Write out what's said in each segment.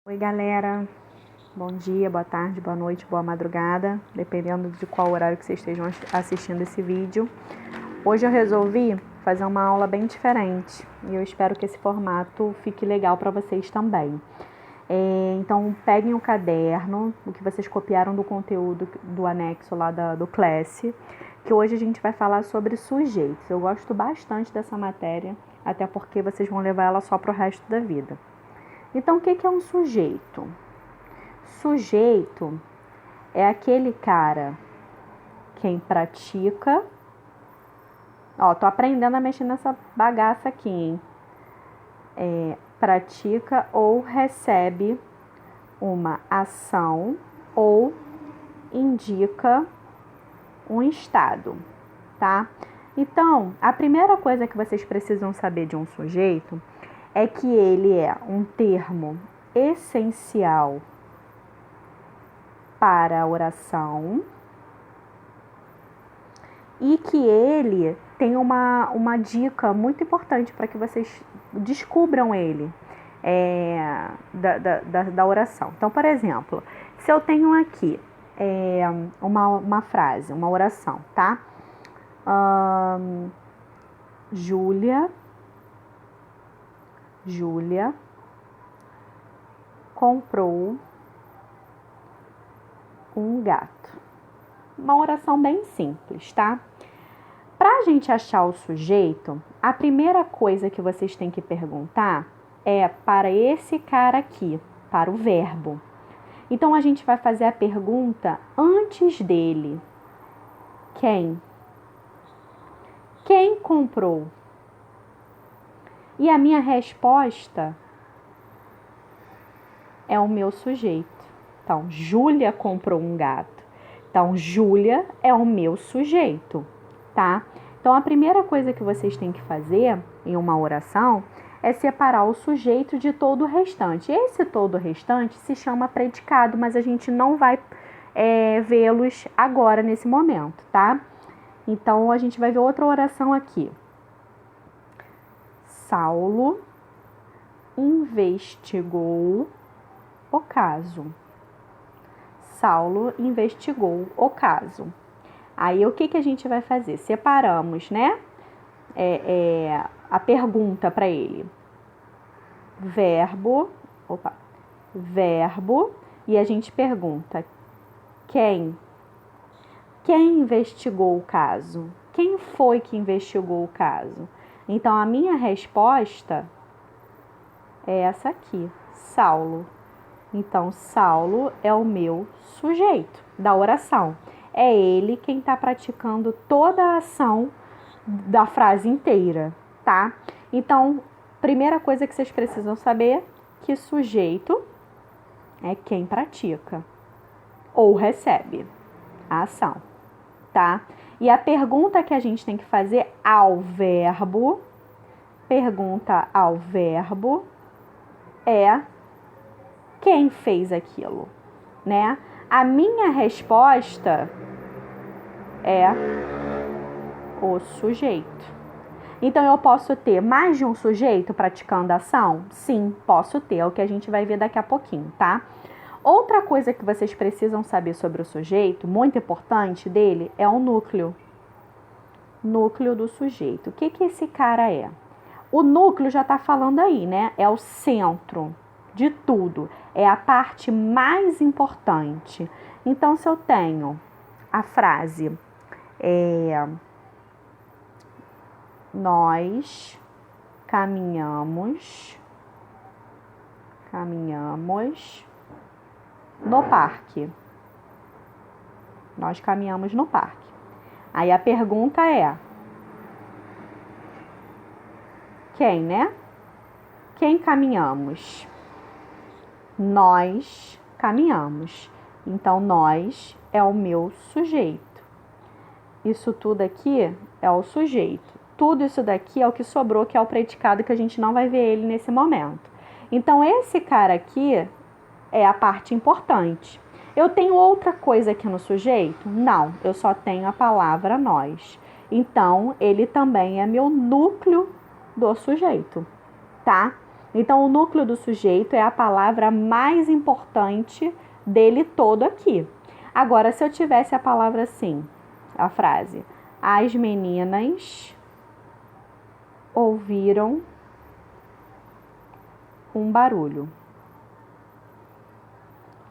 Oi, galera. Bom dia, boa tarde, boa noite, boa madrugada, dependendo de qual horário que vocês estejam assistindo esse vídeo. Hoje eu resolvi fazer uma aula bem diferente e eu espero que esse formato fique legal para vocês também. Então, peguem o caderno, o que vocês copiaram do conteúdo do anexo lá do Class, que hoje a gente vai falar sobre sujeitos. Eu gosto bastante dessa matéria, até porque vocês vão levar ela só para o resto da vida. Então, o que é um sujeito? Sujeito é aquele cara quem pratica... tô aprendendo a mexer nessa bagaça aqui, hein? Pratica ou recebe uma ação ou indica um estado, tá? Então, a primeira coisa que vocês precisam saber de um sujeito é que ele é um termo essencial para a oração e que ele tem uma dica muito importante para que vocês descubram ele da oração. Então, por exemplo, se eu tenho aqui uma frase, uma oração, tá? Júlia comprou um gato. Uma oração bem simples, tá? Para a gente achar o sujeito, a primeira coisa que vocês têm que perguntar é para esse cara aqui, para o verbo. Então, a gente vai fazer a pergunta antes dele. Quem? Quem comprou? E a minha resposta é o meu sujeito. Então, Júlia comprou um gato. Então, Júlia é o meu sujeito, tá? Então, a primeira coisa que vocês têm que fazer em uma oração é separar o sujeito de todo o restante. Esse todo o restante se chama predicado, mas a gente não vai vê-los agora, nesse momento, tá? Então, a gente vai ver outra oração aqui. Saulo investigou o caso. Saulo investigou o caso. Aí, o que a gente vai fazer? Separamos, né? A pergunta para ele. Verbo, e a gente pergunta quem? Quem investigou o caso? Quem foi que investigou o caso? Então, a minha resposta é essa aqui, Saulo. Então, Saulo é o meu sujeito da oração. É ele quem está praticando toda a ação da frase inteira, tá? Então, primeira coisa que vocês precisam saber, que sujeito é quem pratica ou recebe a ação, tá? E a pergunta que a gente tem que fazer ao verbo, é quem fez aquilo, né? A minha resposta é o sujeito. Então, eu posso ter mais de um sujeito praticando a ação? Sim, posso ter, é o que a gente vai ver daqui a pouquinho, tá? Outra coisa que vocês precisam saber sobre o sujeito, muito importante dele, é o núcleo. Núcleo do sujeito. O que esse cara é? O núcleo já tá falando aí, né? É o centro de tudo. É a parte mais importante. Então, se eu tenho a frase... nós caminhamos no parque. Nós caminhamos no parque. Aí a pergunta é: quem, né? Quem caminhamos? Nós caminhamos. Então, nós é o meu sujeito. Isso tudo aqui é o sujeito. Tudo isso daqui é o que sobrou, que é o predicado, que a gente não vai ver ele nesse momento. Então, esse cara aqui é a parte importante. Eu tenho outra coisa aqui no sujeito? Não, eu só tenho a palavra nós. Então, ele também é meu núcleo do sujeito, tá? Então, o núcleo do sujeito é a palavra mais importante dele todo aqui. Agora, se eu tivesse a palavra assim, a frase: as meninas ouviram um barulho.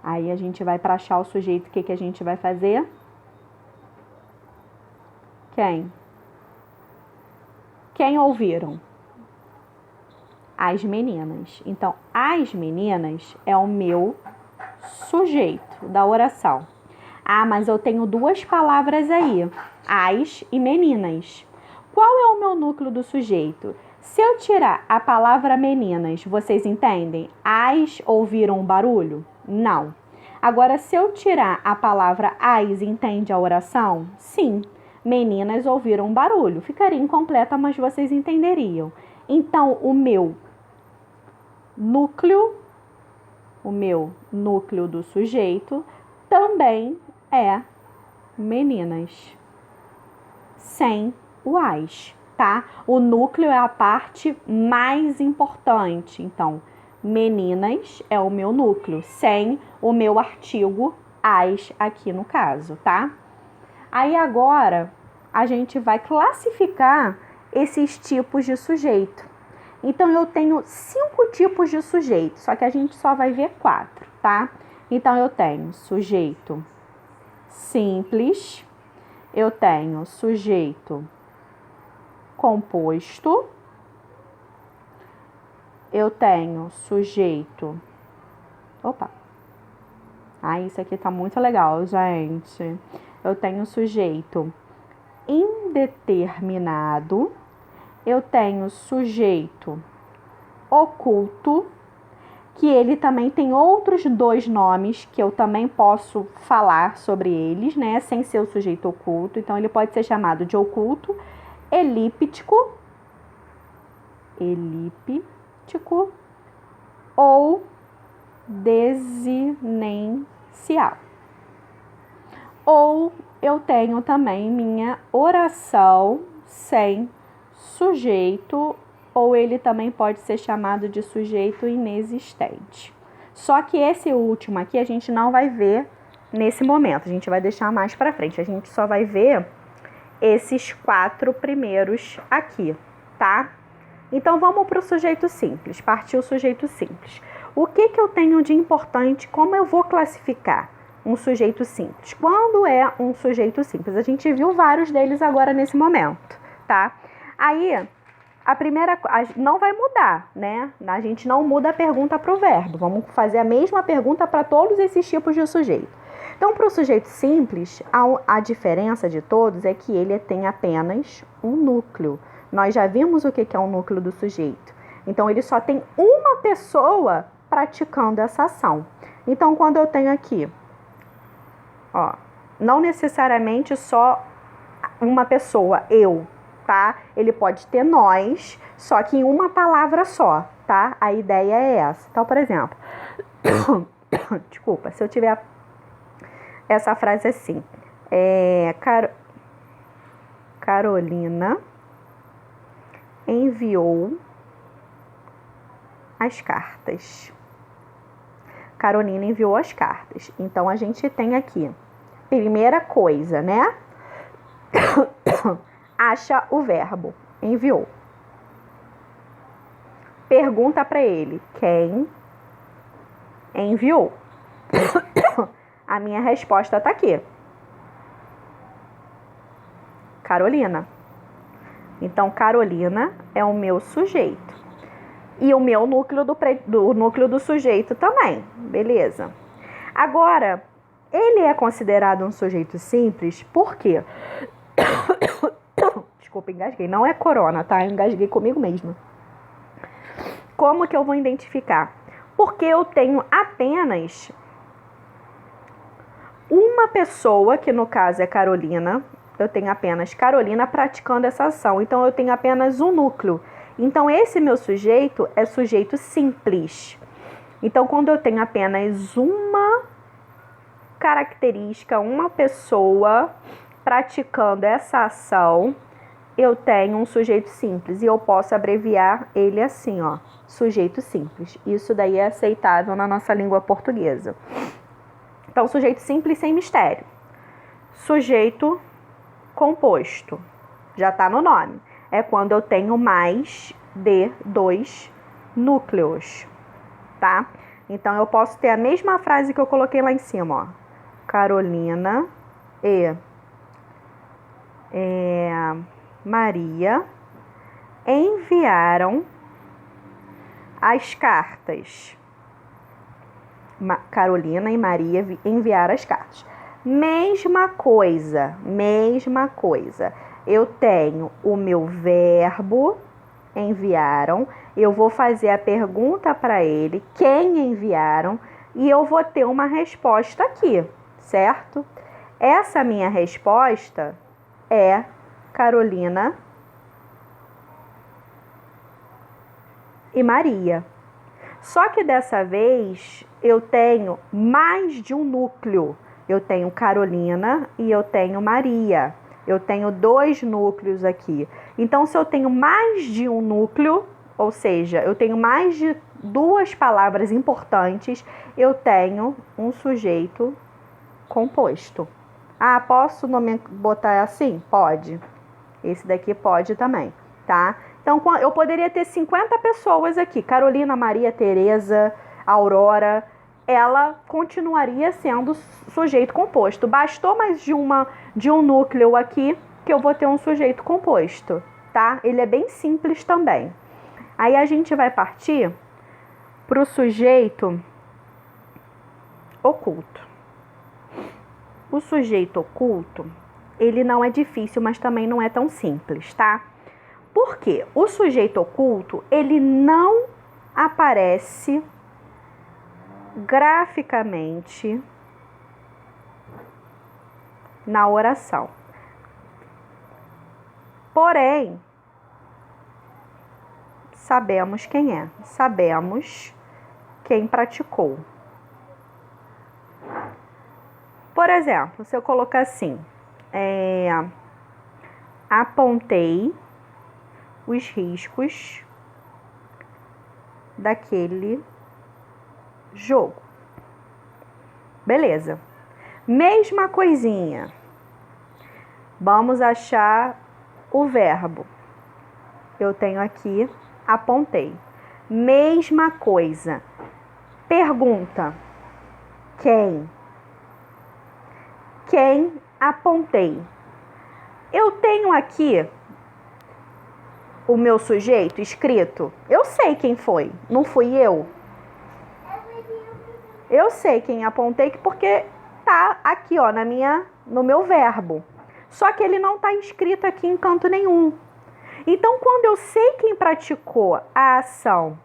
Aí a gente vai para achar o sujeito, o que a gente vai fazer? Quem? Quem ouviram? As meninas. Então, as meninas é o meu sujeito da oração. Ah, mas eu tenho duas palavras aí, as e meninas. Qual é o meu núcleo do sujeito? Se eu tirar a palavra meninas, vocês entendem? As ouviram um barulho? Não. Agora, se eu tirar a palavra as, entende a oração? Sim. Meninas ouviram um barulho. Ficaria incompleta, mas vocês entenderiam. Então, o meu núcleo do sujeito também é meninas, sem o as, tá? O núcleo é a parte mais importante. Então, meninas é o meu núcleo, sem o meu artigo as aqui no caso, tá? Aí agora a gente vai classificar esses tipos de sujeito. Então, eu tenho 5 tipos de sujeito, só que a gente só vai ver 4, tá? Então, eu tenho sujeito simples, eu tenho sujeito composto, eu tenho sujeito... Opa! Ah, isso aqui tá muito legal, gente. Eu tenho sujeito indeterminado, eu tenho sujeito oculto, que ele também tem outros 2 nomes que eu também posso falar sobre eles, né, sem ser o sujeito oculto. Então, ele pode ser chamado de oculto, elíptico ou desinencial. Ou eu tenho também minha oração sem sujeito, ou ele também pode ser chamado de sujeito inexistente. Só que esse último aqui a gente não vai ver nesse momento, a gente vai deixar mais para frente. A gente só vai ver esses 4 primeiros aqui, tá? Então, vamos para o sujeito simples, partiu o sujeito simples. O que eu tenho de importante, como eu vou classificar um sujeito simples? Quando é um sujeito simples? A gente viu vários deles agora nesse momento, tá? Aí, a primeira, não vai mudar, né? A gente não muda a pergunta para o verbo. Vamos fazer a mesma pergunta para todos esses tipos de sujeito. Então, para o sujeito simples, a diferença de todos é que ele tem apenas um núcleo. Nós já vimos o que é o núcleo do sujeito. Então, ele só tem uma pessoa praticando essa ação. Então, quando eu tenho aqui, ó, não necessariamente só uma pessoa, eu, tá? Ele pode ter nós, só que em uma palavra só, tá? A ideia é essa. Então, por exemplo, desculpa, se eu tiver essa frase assim, Carolina enviou as cartas. Carolina enviou as cartas. Então, a gente tem aqui, primeira coisa, né? Acha o verbo, enviou. Pergunta para ele, quem enviou? A minha resposta tá aqui. Carolina. Então, Carolina é o meu sujeito. E o meu núcleo núcleo do sujeito também. Beleza. Agora, ele é considerado um sujeito simples, por quê? Desculpa, engasguei. Não é corona, tá? Eu engasguei comigo mesma. Como que eu vou identificar? Porque eu tenho apenas uma pessoa, que no caso é Carolina. Eu tenho apenas Carolina praticando essa ação. Então, eu tenho apenas um núcleo. Então, esse meu sujeito é sujeito simples. Então, quando eu tenho apenas uma característica, uma pessoa praticando essa ação, eu tenho um sujeito simples e eu posso abreviar ele assim, ó, sujeito simples. Isso daí é aceitável na nossa língua portuguesa. Então, sujeito simples sem mistério. Sujeito composto, já está no nome. É quando eu tenho mais de 2 núcleos, tá? Então, eu posso ter a mesma frase que eu coloquei lá em cima, ó. Carolina e Maria enviaram as cartas. Carolina e Maria enviaram as cartas. Mesma coisa. Eu tenho o meu verbo, enviaram. Eu vou fazer a pergunta para ele, quem enviaram, e eu vou ter uma resposta aqui, certo? Essa minha resposta é Carolina e Maria. Só que dessa vez eu tenho mais de um núcleo. Eu tenho Carolina e eu tenho Maria. Eu tenho 2 núcleos aqui. Então, se eu tenho mais de um núcleo, ou seja, eu tenho mais de 2 palavras importantes, eu tenho um sujeito composto. Ah, posso botar assim? Pode. Esse daqui pode também, tá? Então, eu poderia ter 50 pessoas aqui. Carolina, Maria, Tereza, Aurora. Ela continuaria sendo sujeito composto. Bastou mais de um núcleo aqui que eu vou ter um sujeito composto, tá? Ele é bem simples também. Aí a gente vai partir para o sujeito oculto. O sujeito oculto, ele não é difícil, mas também não é tão simples, tá? Por quê? O sujeito oculto, ele não aparece graficamente na oração. Porém, sabemos quem é, sabemos quem praticou. Por exemplo, se eu colocar assim, apontei os riscos daquele jogo. Beleza. Mesma coisinha. Vamos achar o verbo. Eu tenho aqui, apontei. Mesma coisa. Pergunta. Quem? Quem apontei? Eu tenho aqui o meu sujeito escrito. Eu sei quem foi. Não fui eu. Eu sei quem apontei porque tá aqui, ó, no meu verbo. Só que ele não tá escrito aqui em canto nenhum. Então, quando eu sei quem praticou a ação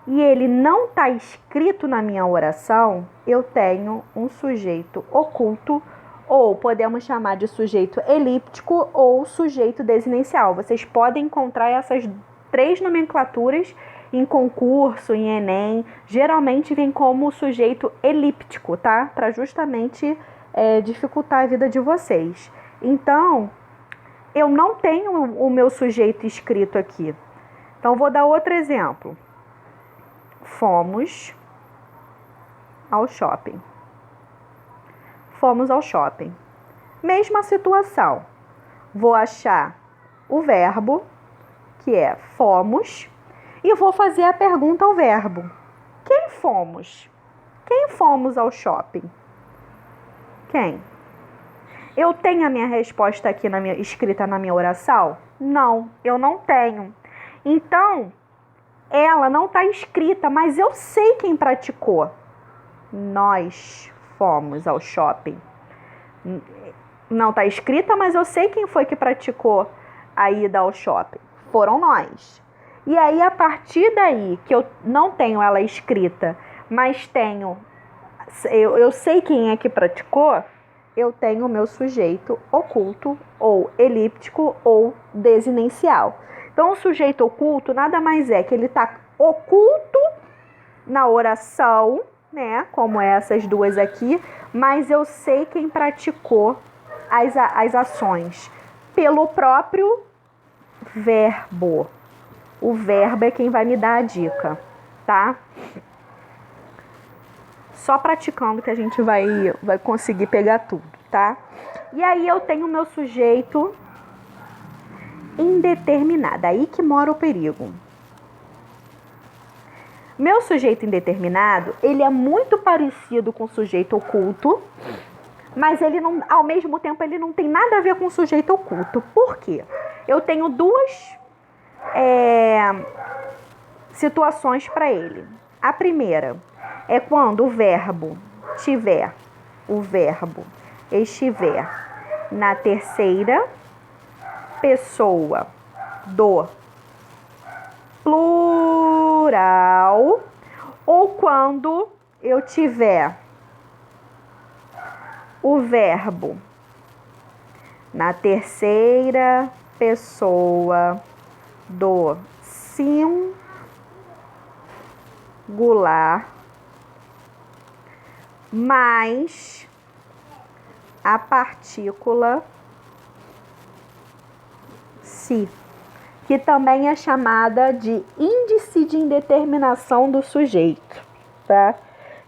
e ele não tá escrito na minha oração, eu tenho um sujeito oculto, ou podemos chamar de sujeito elíptico ou sujeito desinencial. Vocês podem encontrar essas 3 nomenclaturas em concurso, em Enem. Geralmente vem como sujeito elíptico, tá? Para justamente dificultar a vida de vocês. Então, eu não tenho o meu sujeito escrito aqui. Então, vou dar outro exemplo. Fomos ao shopping. Fomos ao shopping. Mesma situação. Vou achar o verbo, que é fomos, e vou fazer a pergunta ao verbo. Quem fomos? Quem fomos ao shopping? Quem? Eu tenho a minha resposta aqui escrita na minha oração? Não, eu não tenho. Então, ela não está escrita, mas eu sei quem praticou. Nós fomos ao shopping. Não está escrita, mas eu sei quem foi que praticou a ida ao shopping. Foram nós. E aí, a partir daí, que eu não tenho ela escrita, mas eu sei quem é que praticou, eu tenho o meu sujeito oculto, ou elíptico, ou desinencial. Então, o sujeito oculto nada mais é que ele está oculto na oração, né? Como essas duas aqui, mas eu sei quem praticou as ações pelo próprio verbo. O verbo é quem vai me dar a dica, tá? Só praticando que a gente vai conseguir pegar tudo, tá? E aí eu tenho o meu sujeito indeterminado. Aí que mora o perigo. Meu sujeito indeterminado, ele é muito parecido com o sujeito oculto, mas ele não, ao mesmo tempo, ele não tem nada a ver com o sujeito oculto. Por quê? Eu tenho duas situações para ele. A primeira é quando o verbo estiver na terceira pessoa do plural, ou quando eu tiver o verbo na terceira pessoa do singular, mais a partícula se, que também é chamada de índice de indeterminação do sujeito, tá?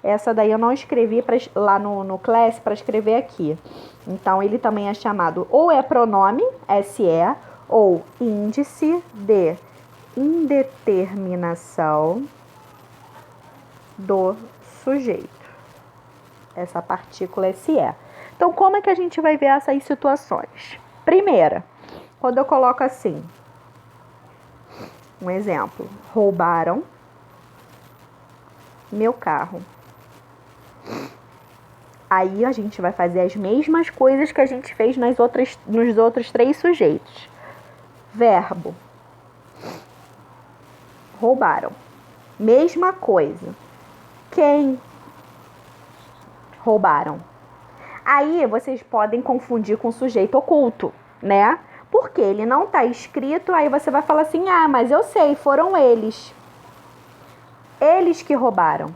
Essa daí eu não escrevi lá no Class para escrever aqui. Então, ele também é chamado, ou é pronome, SE, ou índice de indeterminação do sujeito. Essa partícula SE. Então, como é que a gente vai ver essas situações? Primeira, quando eu coloco assim, um exemplo, roubaram meu carro. Aí a gente vai fazer as mesmas coisas que a gente fez nos outros três sujeitos. Verbo. Roubaram. Mesma coisa. Quem roubaram? Aí vocês podem confundir com sujeito oculto, né? Porque ele não está escrito, aí você vai falar assim, ah, mas eu sei, foram eles. Eles que roubaram.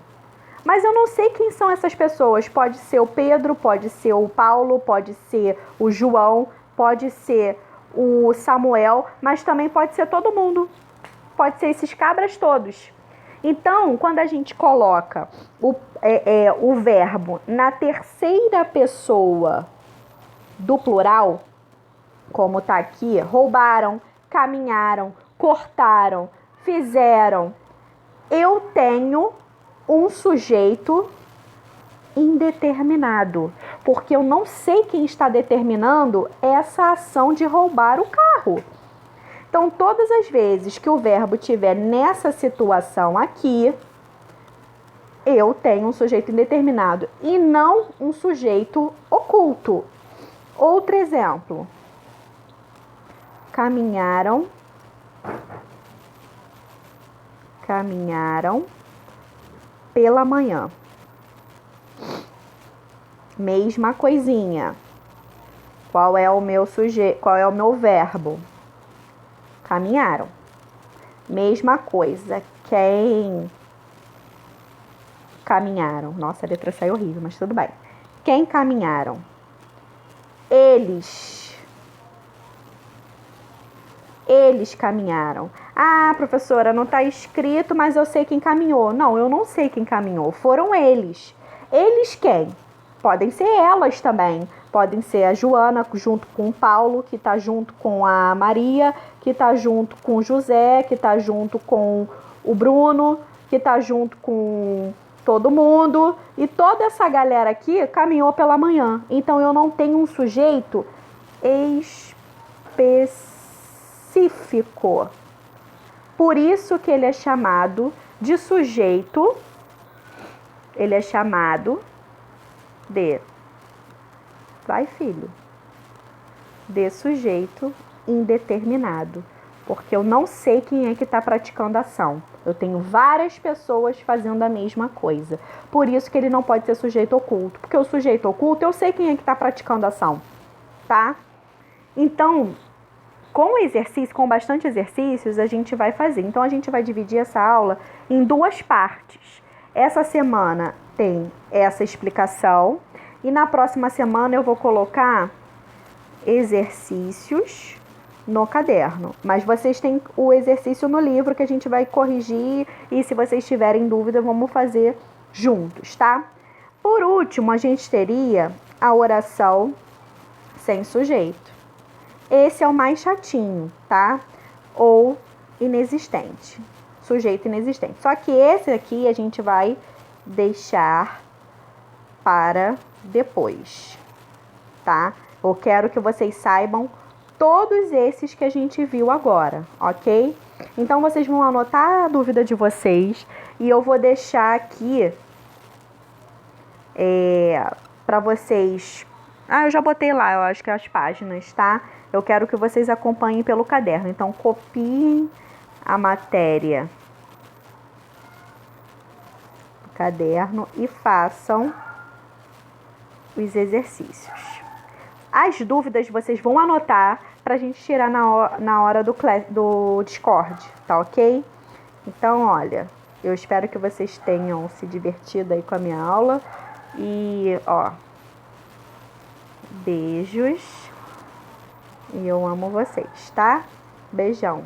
Mas eu não sei quem são essas pessoas. Pode ser o Pedro, pode ser o Paulo, pode ser o João, pode ser o Samuel, mas também pode ser todo mundo. Pode ser esses cabras todos. Então, quando a gente coloca o verbo na terceira pessoa do plural, como está aqui, roubaram, caminharam, cortaram, fizeram, eu tenho um sujeito indeterminado, porque eu não sei quem está determinando essa ação de roubar o carro. Então, todas as vezes que o verbo estiver nessa situação aqui, eu tenho um sujeito indeterminado e não um sujeito oculto. Outro exemplo. Caminharam pela manhã. Mesma coisinha. Qual é o meu sujeito? Qual é o meu verbo? Caminharam. Mesma coisa. Quem caminharam? Nossa, a letra saiu horrível, mas tudo bem. Quem caminharam? Eles caminharam. Ah, professora, não está escrito, mas eu sei quem caminhou. Não, eu não sei quem caminhou. Foram eles. Eles quem? Podem ser elas também. Podem ser a Joana junto com o Paulo, que está junto com a Maria, que está junto com o José, que está junto com o Bruno, que está junto com todo mundo. E toda essa galera aqui caminhou pela manhã. Então, eu não tenho um sujeito específico. Por isso que ele é chamado de sujeito. Ele é chamado de... Vai, filho. De sujeito indeterminado. Porque eu não sei quem é que está praticando a ação. Eu tenho várias pessoas fazendo a mesma coisa. Por isso que ele não pode ser sujeito oculto. Porque o sujeito oculto, eu sei quem é que está praticando a ação. Tá? Então, com exercício, com bastante exercícios, a gente vai fazer. Então, a gente vai dividir essa aula em duas partes. Essa semana tem essa explicação. E na próxima semana eu vou colocar exercícios no caderno. Mas vocês têm o exercício no livro que a gente vai corrigir e se vocês tiverem dúvida, vamos fazer juntos, tá? Por último, a gente teria a oração sem sujeito. Esse é o mais chatinho, tá? Ou inexistente. Sujeito inexistente. Só que esse aqui a gente vai deixar para depois, tá? Eu quero que vocês saibam todos esses que a gente viu agora, ok? Então, vocês vão anotar a dúvida de vocês e eu vou deixar aqui para vocês. Eu já botei lá, eu acho que as páginas, tá? Eu quero que vocês acompanhem pelo caderno. Então, copiem a matéria do caderno e façam os exercícios. As dúvidas vocês vão anotar pra gente tirar na hora do Discord, tá ok? Então, olha, eu espero que vocês tenham se divertido aí com a minha aula. E, beijos. E eu amo vocês, tá? Beijão.